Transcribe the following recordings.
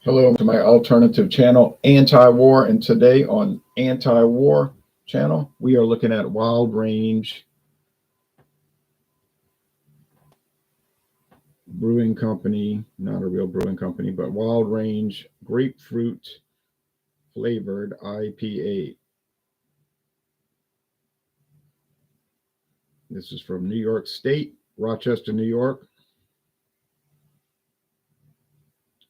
Hello to my alternative channel, Anti-War, and today on Anti-War channel, we are looking at Wild Range Brewing Company, not a real brewing company, but Wild Range Grapefruit flavored IPA. This is from New York State, Rochester, New York,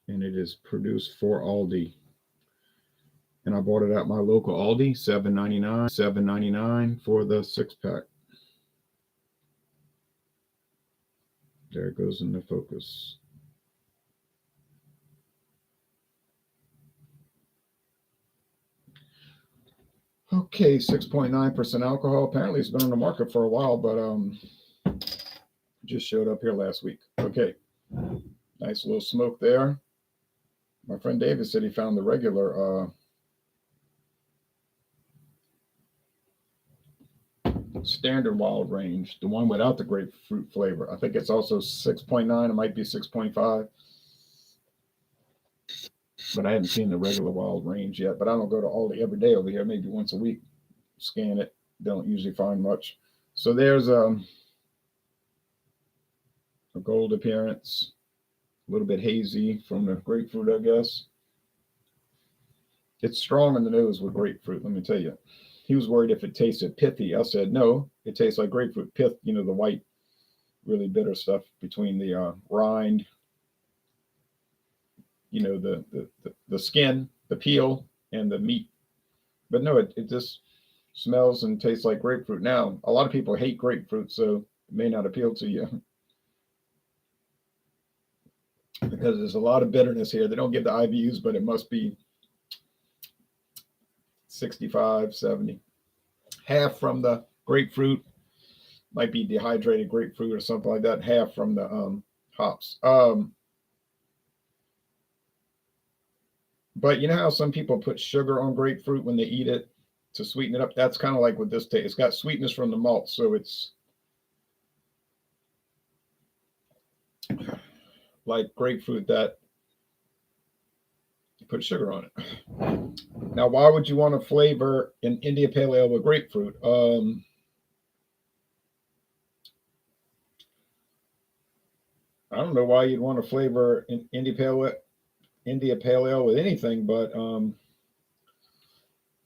and it is produced for Aldi. And I bought it at my local Aldi, $7.99 for the 6-pack. There it goes into focus. Okay, 6.9% alcohol. Apparently it's been on the market for a while, but just showed up here last week. Okay, nice little smoke there. My friend David said he found the regular standard Wild Range, the one without the grapefruit flavor. I think it's also 6.9. It might be 6.5. But I haven't seen the regular Wild Range yet. But I don't go to Aldi every day over here, maybe once a week. Scan it. Don't usually find much. So there's a gold appearance, a little bit hazy from the grapefruit, I guess. It's strong in the nose with grapefruit, let me tell you. He was worried if it tasted pithy. I said, no, it tastes like grapefruit pith, the white, really bitter stuff between the rind, the skin, the peel, and the meat. But no, it just smells and tastes like grapefruit. Now, a lot of people hate grapefruit, so it may not appeal to you because there's a lot of bitterness here. They don't give the IBUs, but it must be 65, 70. Half from the grapefruit, might be dehydrated grapefruit or something like that. Half from the hops. But you know how some people put sugar on grapefruit when they eat it to sweeten it up? That's kind of like what this tastes. It's got sweetness from the malt, so it's like grapefruit that you put sugar on it. Now, why would you want to flavor an India Pale Ale with grapefruit? I don't know why you'd want to flavor an India Pale Ale with anything, but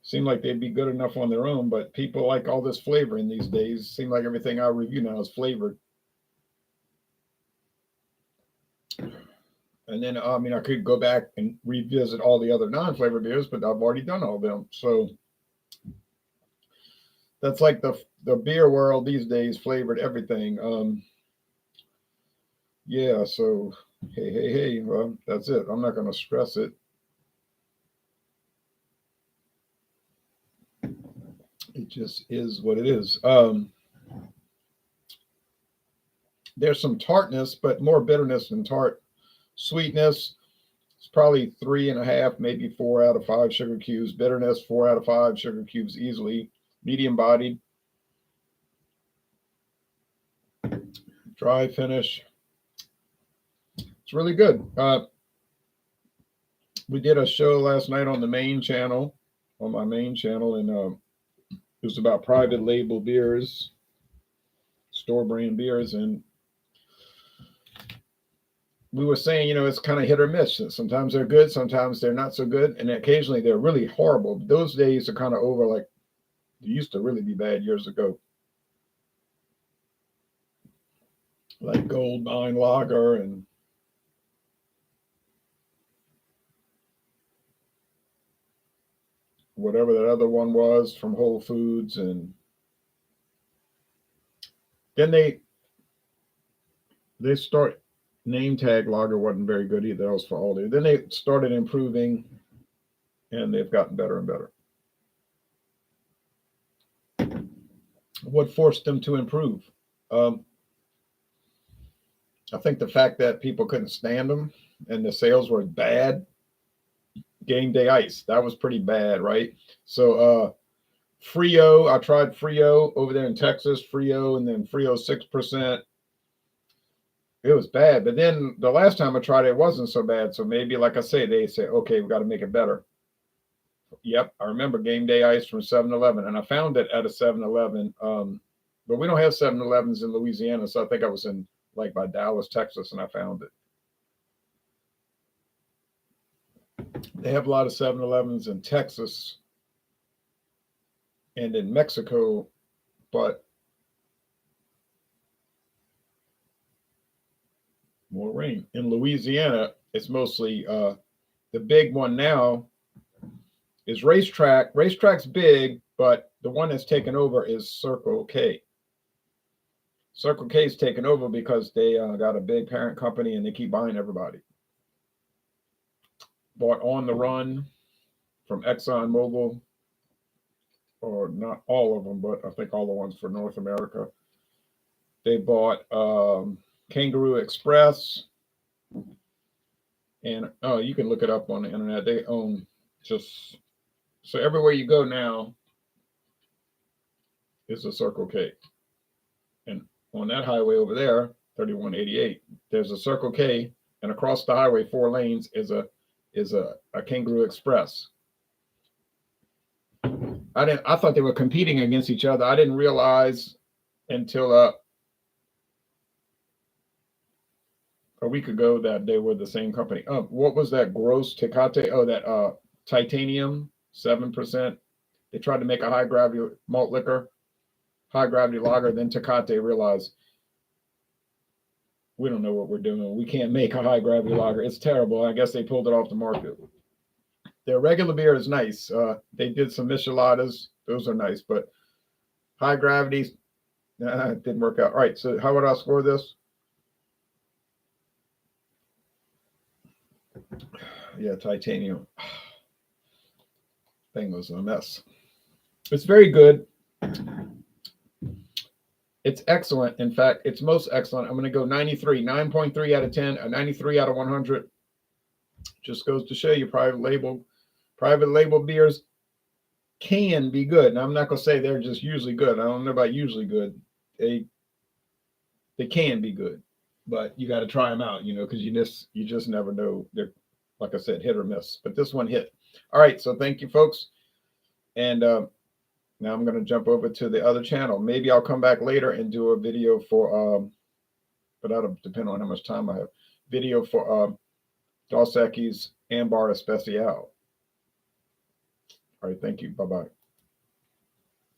seem like they'd be good enough on their own. But people like all this flavoring these days. Seem like everything I review now is flavored. And then, I could go back and revisit all the other non-flavored beers, but I've already done all of them. So that's like the beer world these days, flavored everything. Yeah, so hey, well, that's it. I'm not going to stress it. It just is what it is. There's some tartness, but more bitterness than tart. Sweetness, it's probably 3.5, maybe 4 out of 5 sugar cubes. Bitterness, 4 out of 5 sugar cubes easily. Medium bodied. Dry finish. It's really good. We did a show last night on the main channel, on my main channel, and it was about private label beers, store brand beers, and we were saying, it's kind of hit or miss. Sometimes they're good, sometimes they're not so good, and occasionally they're really horrible. Those days are kind of over. Like, they used to really be bad years ago. Like Gold Mine Lager and whatever that other one was from Whole Foods. And then they start, name tag lager wasn't very good either. That was for Aldi. Then they started improving, and they've gotten better and better. What forced them to improve? I think the fact that people couldn't stand them and the sales were bad. Game Day Ice, that was pretty bad, right? So Frio, I tried Frio over there in Texas, Frio, and then Frio 6%. It was bad. But then the last time I tried it, it wasn't so bad. So maybe, like I say, they say, okay, we got to make it better. Yep, I remember Game Day Ice from 7-Eleven, and I found it at a 7-Eleven. But we don't have 7-Elevens in Louisiana, so I think I was in like by Dallas, Texas, and I found it. They have a lot of 7-Elevens in Texas and in Mexico, but more rain. In Louisiana, it's mostly the big one now is Racetrack. Racetrack's big, but the one that's taken over is Circle K. Circle K's taken over because they got a big parent company and they keep buying everybody. Bought On the Run from ExxonMobil, or not all of them, but I think all the ones for North America. They bought Kangaroo Express, and you can look it up on the internet. They own just so everywhere you go now is a Circle K, and on that highway over there, 3188, there's a Circle K, and across the highway, 4 lanes is a Kangaroo Express. I thought they were competing against each other. I didn't realize until a week ago that they were the same company. What was that gross Tecate? Oh, that titanium, 7%. They tried to make a high gravity malt liquor, high gravity lager. Then Tecate realized we don't know what we're doing. We can't make a high gravity lager. It's terrible. I guess they pulled it off the market. Their regular beer is nice. They did some micheladas. Those are nice, but high gravity didn't work out. All right, so how would I score this? Yeah, titanium. Thing was a mess. It's very good. It's excellent. In fact, it's most excellent. I'm going to go 93, 9.3 out of 10, a 93 out of 100. Just goes to show you private label beers can be good. And I'm not going to say they're just usually good. I don't know about usually good. They can be good, but you got to try them out, because you just never know. They're, like I said, hit or miss. But this one hit. All right, so thank you, folks. And now I'm going to jump over to the other channel. Maybe I'll come back later and do a video for, but that'll depend on how much time I have. Video for Dos Equis Ambar Especial. All right, thank you. Bye-bye.